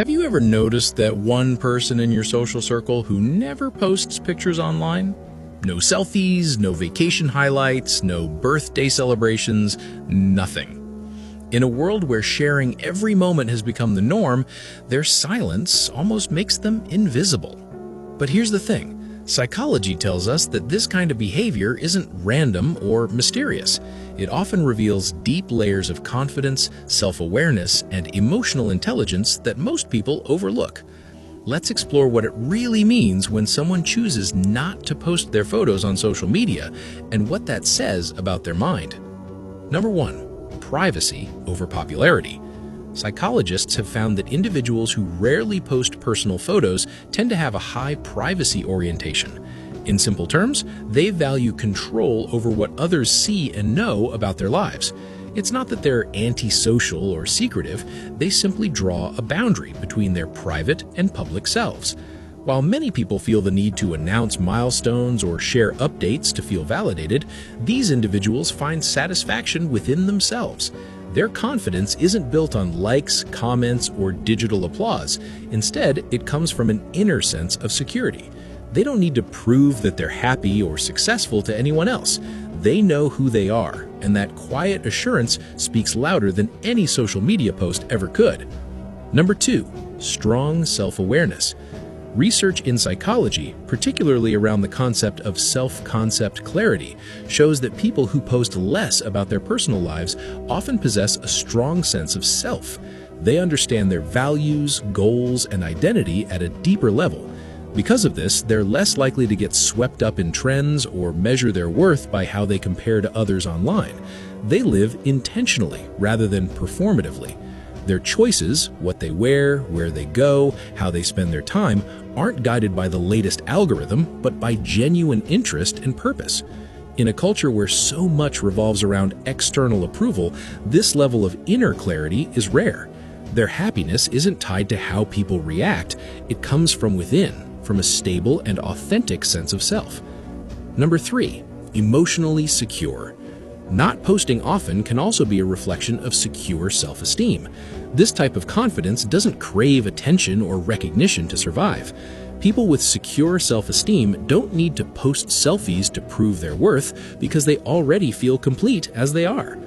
Have you ever noticed that one person in your social circle who never posts pictures online? No selfies, no vacation highlights, no birthday celebrations, nothing. In a world where sharing every moment has become the norm, their silence almost makes them invisible. But here's the thing. Psychology tells us that this kind of behavior isn't random or mysterious. It often reveals deep layers of confidence, self-awareness, and emotional intelligence that most people overlook. Let's explore what it really means when someone chooses not to post their photos on social media and what that says about their mind. Number 1, privacy over popularity. Psychologists have found that individuals who rarely post personal photos tend to have a high privacy orientation. In simple terms, they value control over what others see and know about their lives. It's not that they're antisocial or secretive, they simply draw a boundary between their private and public selves. While many people feel the need to announce milestones or share updates to feel validated, these individuals find satisfaction within themselves. Their confidence isn't built on likes, comments, or digital applause. Instead, it comes from an inner sense of security. They don't need to prove that they're happy or successful to anyone else. They know who they are, and that quiet assurance speaks louder than any social media post ever could. Number 2, strong self-awareness. Research in psychology, particularly around the concept of self-concept clarity, shows that people who post less about their personal lives often possess a strong sense of self. They understand their values, goals, and identity at a deeper level. Because of this, they're less likely to get swept up in trends or measure their worth by how they compare to others online. They live intentionally rather than performatively. Their choices, what they wear, where they go, how they spend their time, aren't guided by the latest algorithm, but by genuine interest and purpose. In a culture where so much revolves around external approval, this level of inner clarity is rare. Their happiness isn't tied to how people react, it comes from within, from a stable and authentic sense of self. Number 3, emotionally secure. Not posting often can also be a reflection of secure self-esteem. This type of confidence doesn't crave attention or recognition to survive. People with secure self-esteem don't need to post selfies to prove their worth because they already feel complete as they are.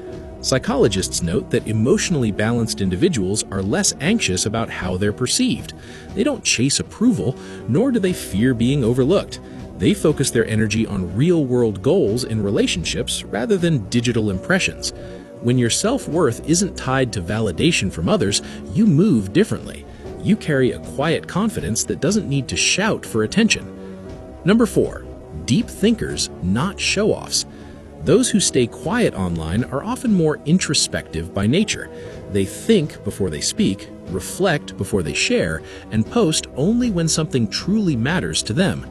Psychologists note that emotionally balanced individuals are less anxious about how they're perceived. They don't chase approval, nor do they fear being overlooked. They focus their energy on real-world goals in relationships rather than digital impressions. When your self-worth isn't tied to validation from others, you move differently. You carry a quiet confidence that doesn't need to shout for attention. Number 4, deep thinkers, not show-offs. Those who stay quiet online are often more introspective by nature. They think before they speak, reflect before they share, and post only when something truly matters to them.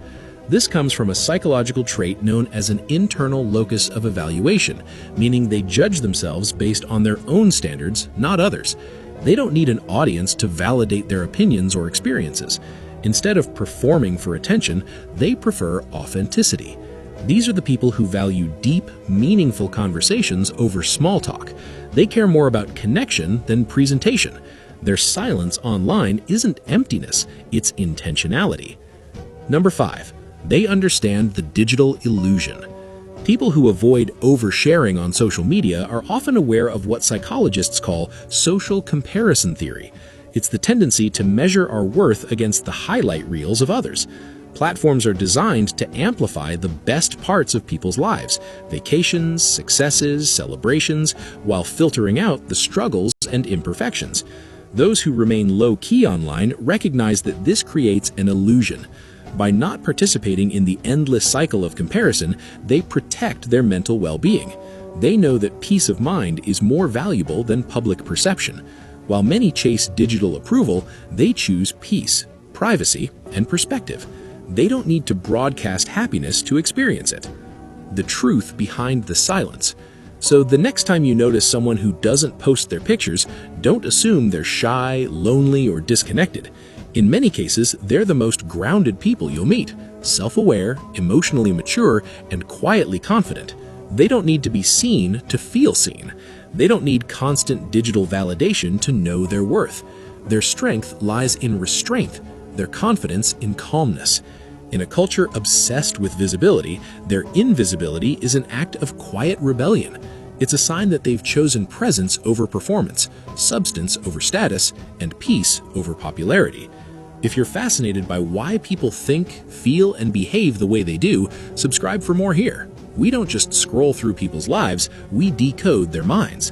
This comes from a psychological trait known as an internal locus of evaluation, meaning they judge themselves based on their own standards, not others. They don't need an audience to validate their opinions or experiences. Instead of performing for attention, they prefer authenticity. These are the people who value deep, meaningful conversations over small talk. They care more about connection than presentation. Their silence online isn't emptiness, it's intentionality. Number 5. They understand the digital illusion. People who avoid oversharing on social media are often aware of what psychologists call social comparison theory. It's the tendency to measure our worth against the highlight reels of others. Platforms are designed to amplify the best parts of people's lives, vacations, successes, celebrations, while filtering out the struggles and imperfections. Those who remain low-key online recognize that this creates an illusion. By not participating in the endless cycle of comparison, they protect their mental well-being. They know that peace of mind is more valuable than public perception. While many chase digital approval, they choose peace, privacy, and perspective. They don't need to broadcast happiness to experience it. The truth behind the silence. So the next time you notice someone who doesn't post their pictures, don't assume they're shy, lonely, or disconnected. In many cases, they're the most grounded people you'll meet, self-aware, emotionally mature, and quietly confident. They don't need to be seen to feel seen. They don't need constant digital validation to know their worth. Their strength lies in restraint, their confidence in calmness. In a culture obsessed with visibility, their invisibility is an act of quiet rebellion. It's a sign that they've chosen presence over performance, substance over status, and peace over popularity. If you're fascinated by why people think, feel, and behave the way they do, subscribe for more here. We don't just scroll through people's lives, we decode their minds.